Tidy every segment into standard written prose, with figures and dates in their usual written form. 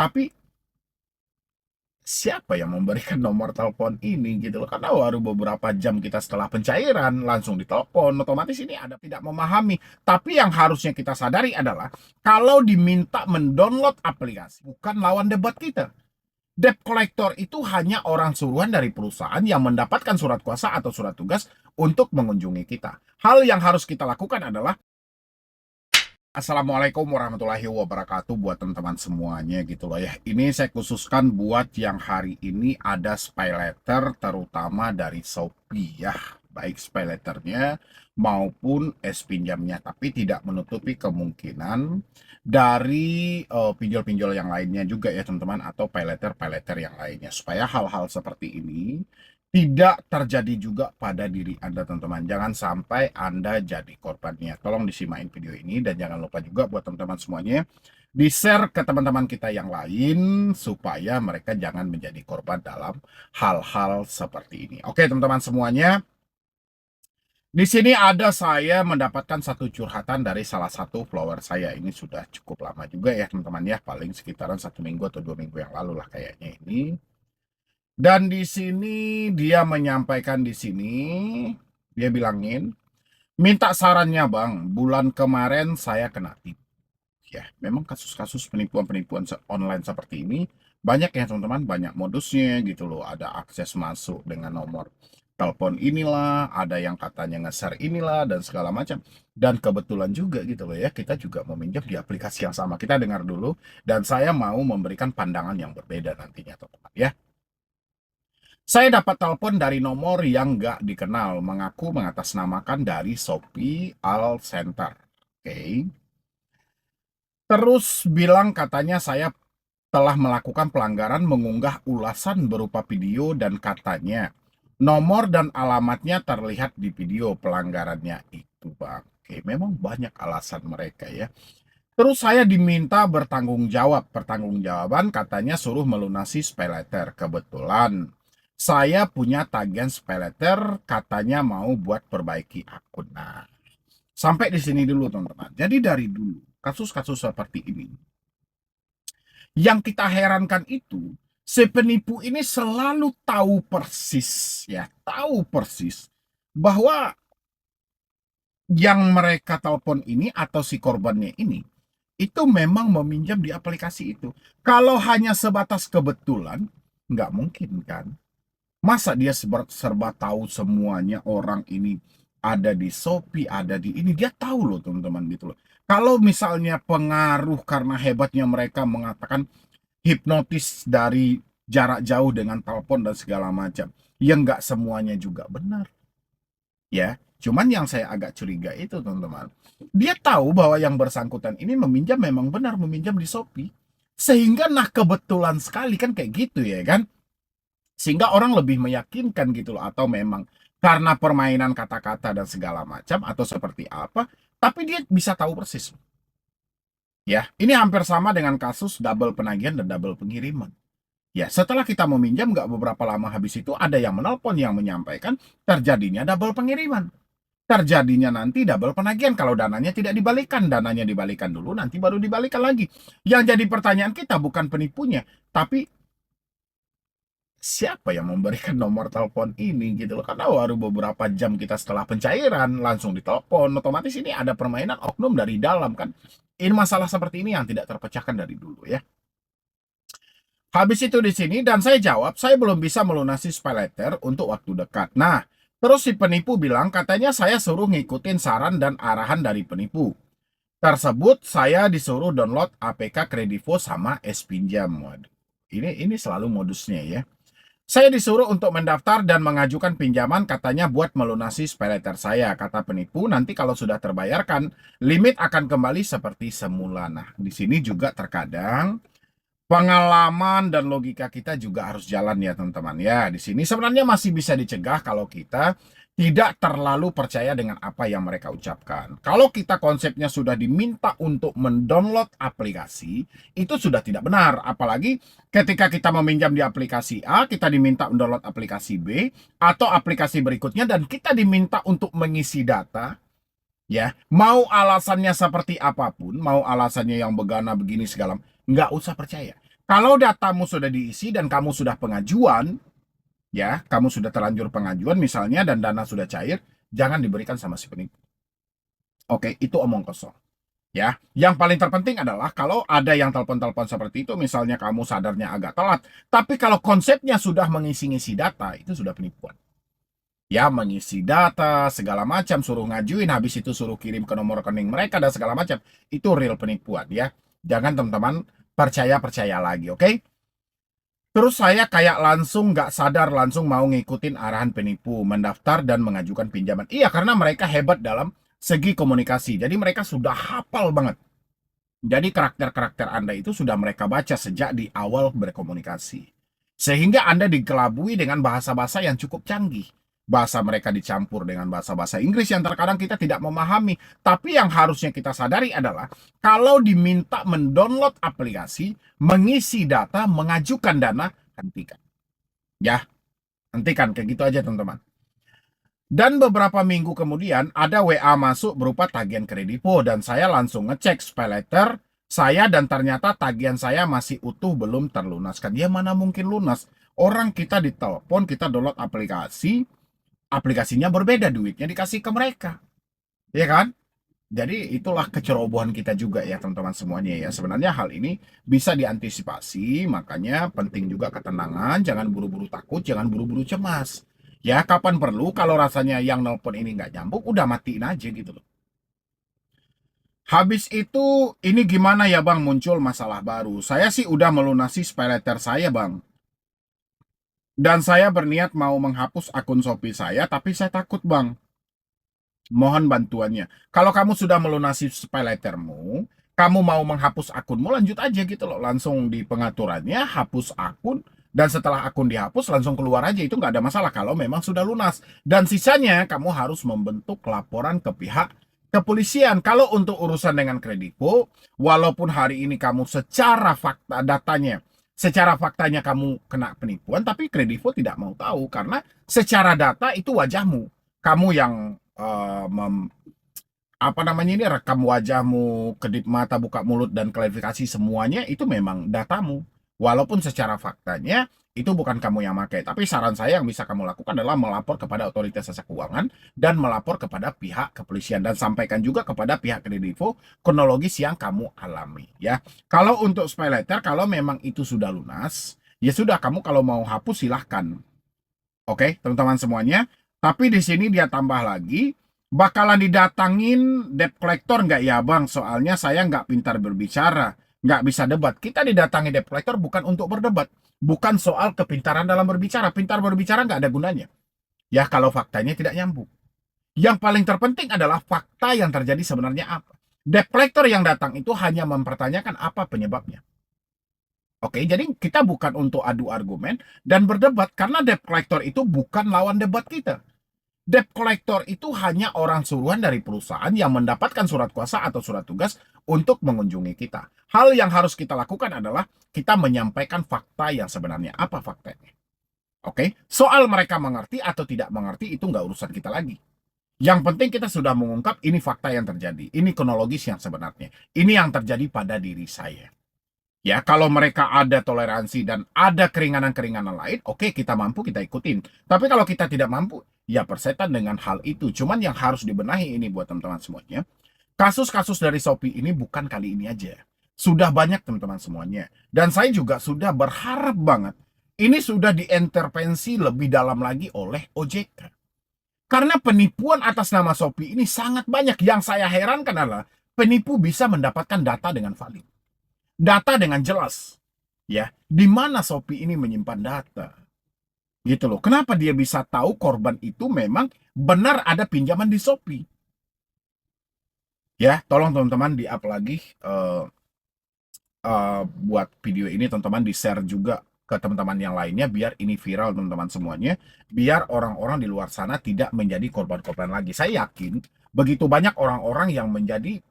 Tapi siapa yang memberikan nomor telepon ini gitu loh, karena baru beberapa jam kita setelah pencairan langsung ditelepon, otomatis ini ada tidak memahami. Tapi yang harusnya kita sadari adalah kalau diminta mendownload aplikasi bukan lawan debat kita. Debt collector itu hanya orang suruhan dari perusahaan yang mendapatkan surat kuasa atau surat tugas untuk mengunjungi kita. Hal yang harus kita lakukan adalah Assalamualaikum warahmatullahi wabarakatuh buat teman-teman semuanya gitu loh ya. Ini saya khususkan buat yang hari ini ada spy letter terutama dari Shopee ya. Baik spy letternya maupun pinjamnya. Tapi tidak menutupi kemungkinan dari pinjol-pinjol yang lainnya juga ya teman-teman. Atau pay letter yang lainnya. Supaya hal-hal seperti ini tidak terjadi juga pada diri Anda teman-teman. Jangan sampai Anda jadi korbannya. Tolong disimain video ini dan jangan lupa juga buat teman-teman semuanya di-share ke teman-teman kita yang lain supaya mereka jangan menjadi korban dalam hal-hal seperti ini. Oke teman-teman semuanya, di sini ada saya mendapatkan satu curhatan dari salah satu follower saya. Ini sudah cukup lama juga ya teman-teman ya, paling sekitaran 1 minggu atau 2 minggu yang lalu lah kayaknya ini. Dan di sini dia menyampaikan di sini, dia bilangin, minta sarannya bang, bulan kemarin saya kena tipu. Ya, memang kasus-kasus penipuan-penipuan online seperti ini banyak ya teman-teman, banyak modusnya gitu loh. Ada akses masuk dengan nomor telepon inilah, ada yang katanya nge-share inilah dan segala macam. Dan kebetulan juga gitu loh ya, kita juga meminjam di aplikasi yang sama. Kita dengar dulu dan saya mau memberikan pandangan yang berbeda nantinya teman-teman ya. Saya dapat telepon dari nomor yang nggak dikenal, mengaku mengatasnamakan dari Shopee All Center. Oke. Terus bilang katanya saya telah melakukan pelanggaran mengunggah ulasan berupa video dan katanya nomor dan alamatnya terlihat di video pelanggarannya itu, Bang. Oke, memang banyak alasan mereka ya. Terus saya diminta bertanggung jawab. Pertanggungjawaban katanya suruh melunasi pay letter. Kebetulan saya punya tagihan pay letter katanya mau buat perbaiki akun. Nah, sampai di sini dulu teman-teman. Jadi dari dulu kasus-kasus seperti ini yang kita herankan itu si penipu ini selalu tahu persis ya, tahu persis bahwa yang mereka telepon ini atau si korbannya ini itu memang meminjam di aplikasi itu. Kalau hanya sebatas kebetulan, nggak mungkin kan? Masa dia serba tahu semuanya orang ini ada di Shopee, ada di ini. Dia tahu loh teman-teman gitu loh. Kalau misalnya pengaruh karena hebatnya mereka mengatakan hipnotis dari jarak jauh dengan telepon dan segala macam. Ya nggak semuanya juga benar. Ya, cuman yang saya agak curiga itu teman-teman. Dia tahu bahwa yang bersangkutan ini meminjam memang benar meminjam di Shopee. Sehingga nah kebetulan sekali kan kayak gitu ya kan. Sehingga orang lebih meyakinkan gitu loh. Atau memang karena permainan kata-kata dan segala macam atau seperti apa. Tapi dia bisa tahu persis. Ya, ini hampir sama dengan kasus double penagihan dan double pengiriman. Ya, setelah kita meminjam nggak beberapa lama habis itu ada yang menelpon yang menyampaikan terjadinya double pengiriman. Terjadinya nanti double penagihan kalau dananya tidak dibalikan. Dananya dibalikan dulu, nanti baru dibalikan lagi. Yang jadi pertanyaan kita bukan penipunya, tapi siapa yang memberikan nomor telepon ini gitu loh. Karena baru beberapa jam kita setelah pencairan langsung ditelepon. Otomatis ini ada permainan oknum dari dalam kan. Ini masalah seperti ini yang tidak terpecahkan dari dulu ya. Habis itu di sini dan saya jawab, saya belum bisa melunasi pay letter untuk waktu dekat. Nah, terus si penipu bilang katanya saya suruh ngikutin saran dan arahan dari penipu. Tersebut saya disuruh download APK Kredivo sama S-Pinjam. Waduh, ini selalu modusnya ya. Saya disuruh untuk mendaftar dan mengajukan pinjaman katanya buat melunasi pay letter saya. Kata penipu, nanti kalau sudah terbayarkan, limit akan kembali seperti semula. Nah, di sini juga terkadang pengalaman dan logika kita juga harus jalan ya teman-teman ya. Di sini sebenarnya masih bisa dicegah kalau kita tidak terlalu percaya dengan apa yang mereka ucapkan. Kalau kita konsepnya sudah diminta untuk mendownload aplikasi, itu sudah tidak benar. Apalagi ketika kita meminjam di aplikasi A, kita diminta mendownload aplikasi B atau aplikasi berikutnya dan kita diminta untuk mengisi data. Ya, mau alasannya seperti apapun, mau alasannya yang begana begini segala, nggak usah percaya. Kalau datamu sudah diisi dan kamu sudah pengajuan, ya, kamu sudah terlanjur pengajuan misalnya dan dana sudah cair, jangan diberikan sama si penipu. Oke, itu omong kosong. Ya, yang paling terpenting adalah kalau ada yang telepon-telepon seperti itu, misalnya kamu sadarnya agak telat, tapi kalau konsepnya sudah mengisi-ngisi data, itu sudah penipuan. Ya, mengisi data, segala macam, suruh ngajuin, habis itu suruh kirim ke nomor rekening mereka, dan segala macam. Itu real penipuan, ya. Jangan teman-teman percaya-percaya lagi, oke? Terus saya kayak langsung nggak sadar langsung mau ngikutin arahan penipu, mendaftar dan mengajukan pinjaman. Iya, karena mereka hebat dalam segi komunikasi. Jadi mereka sudah hafal banget. Jadi karakter-karakter Anda itu sudah mereka baca sejak di awal berkomunikasi. Sehingga Anda dikelabui dengan bahasa-bahasa yang cukup canggih. Bahasa mereka dicampur dengan bahasa-bahasa Inggris yang terkadang kita tidak memahami. Tapi yang harusnya kita sadari adalah kalau diminta mendownload aplikasi, mengisi data, mengajukan dana, hentikan. Ya, hentikan. Kayak gitu aja teman-teman. Dan beberapa minggu kemudian ada WA masuk berupa tagihan kredivo dan saya langsung ngecek spaylater saya dan ternyata tagihan saya masih utuh belum terlunaskan. Ya mana mungkin lunas? Orang kita ditelepon, kita download aplikasi, aplikasinya berbeda, duitnya dikasih ke mereka. Ya kan? Jadi itulah kecerobohan kita juga ya teman-teman semuanya ya. Sebenarnya hal ini bisa diantisipasi, makanya penting juga ketenangan, jangan buru-buru takut, jangan buru-buru cemas. Ya kapan perlu kalau rasanya yang nelpon ini nggak nyambung, udah matiin aja gitu loh. Habis itu ini gimana ya bang, muncul masalah baru. Saya sih udah melunasi spaylater saya bang. Dan saya berniat mau menghapus akun Shopee saya, tapi saya takut bang. Mohon bantuannya. Kalau kamu sudah melunasi paylettermu, kamu mau menghapus akunmu, lanjut aja gitu loh. Langsung di pengaturannya, hapus akun, dan setelah akun dihapus, langsung keluar aja. Itu nggak ada masalah kalau memang sudah lunas. Dan sisanya, kamu harus membentuk laporan ke pihak kepolisian. Kalau untuk urusan dengan Kredivo, walaupun hari ini kamu secara fakta datanya, secara faktanya kamu kena penipuan, tapi Kredivo tidak mau tahu. Karena secara data itu wajahmu. Kamu yang apa namanya ini rekam wajahmu, kedip mata, buka mulut dan klarifikasi semuanya itu memang datamu. Walaupun secara faktanya itu bukan kamu yang pakai, tapi saran saya yang bisa kamu lakukan adalah melapor kepada otoritas jasa keuangan dan melapor kepada pihak kepolisian dan sampaikan juga kepada pihak Kredivo kronologis yang kamu alami ya. Kalau untuk spaylater kalau memang itu sudah lunas, ya sudah kamu kalau mau hapus silahkan. Oke, teman-teman semuanya. Tapi di sini dia tambah lagi, bakalan didatangin debt collector nggak ya bang? Soalnya saya nggak pintar berbicara, nggak bisa debat. Kita didatangi debt collector bukan untuk berdebat, bukan soal kepintaran dalam berbicara. Pintar berbicara nggak ada gunanya. Ya kalau faktanya tidak nyambung. Yang paling terpenting adalah fakta yang terjadi sebenarnya apa. Debt collector yang datang itu hanya mempertanyakan apa penyebabnya. Oke, jadi kita bukan untuk adu argumen dan berdebat karena debt collector itu bukan lawan debat kita. Debt collector itu hanya orang suruhan dari perusahaan yang mendapatkan surat kuasa atau surat tugas untuk mengunjungi kita. Hal yang harus kita lakukan adalah kita menyampaikan fakta yang sebenarnya. Apa faktanya? Oke, soal mereka mengerti atau tidak mengerti itu nggak urusan kita lagi. Yang penting kita sudah mengungkap ini fakta yang terjadi. Ini kronologis yang sebenarnya. Ini yang terjadi pada diri saya. Ya, kalau mereka ada toleransi dan ada keringanan-keringanan lain, oke, kita mampu, kita ikutin. Tapi kalau kita tidak mampu, ya persetan dengan hal itu. Cuman yang harus dibenahi ini buat teman-teman semuanya. Kasus-kasus dari Shopee ini bukan kali ini aja. Sudah banyak teman-teman semuanya. Dan saya juga sudah berharap banget ini sudah diintervensi lebih dalam lagi oleh OJK. Karena penipuan atas nama Shopee ini sangat banyak. Yang saya herankan adalah penipu bisa mendapatkan data dengan valid. Data dengan jelas, ya, di mana Shopee ini menyimpan data, gitu loh. Kenapa dia bisa tahu korban itu memang benar ada pinjaman di Shopee? Ya, tolong teman-teman di-up lagi buat video ini, teman-teman di-share juga ke teman-teman yang lainnya biar ini viral teman-teman semuanya, biar orang-orang di luar sana tidak menjadi korban-korban lagi. Saya yakin begitu banyak orang-orang yang menjadi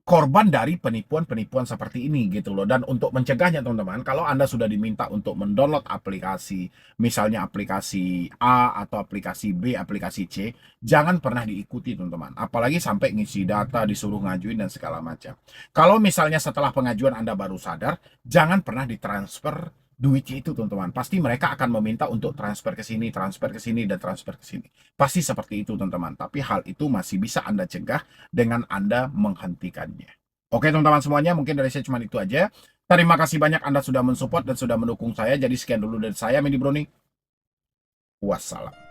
korban dari penipuan-penipuan seperti ini gitu loh. Dan untuk mencegahnya teman-teman, kalau Anda sudah diminta untuk mendownload aplikasi, misalnya aplikasi A atau aplikasi B, aplikasi C, jangan pernah diikuti teman-teman. Apalagi sampai ngisi data, disuruh ngajuin dan segala macam. Kalau misalnya setelah pengajuan Anda baru sadar, jangan pernah ditransfer duitnya itu teman-teman. Pasti mereka akan meminta untuk transfer ke sini, dan transfer ke sini. Pasti seperti itu teman-teman. Tapi hal itu masih bisa Anda cegah dengan Anda menghentikannya. Oke teman-teman semuanya, mungkin dari saya cuma itu aja. Terima kasih banyak Anda sudah mensupport dan sudah mendukung saya. Jadi sekian dulu dari saya, Medi Brownie. Wassalam.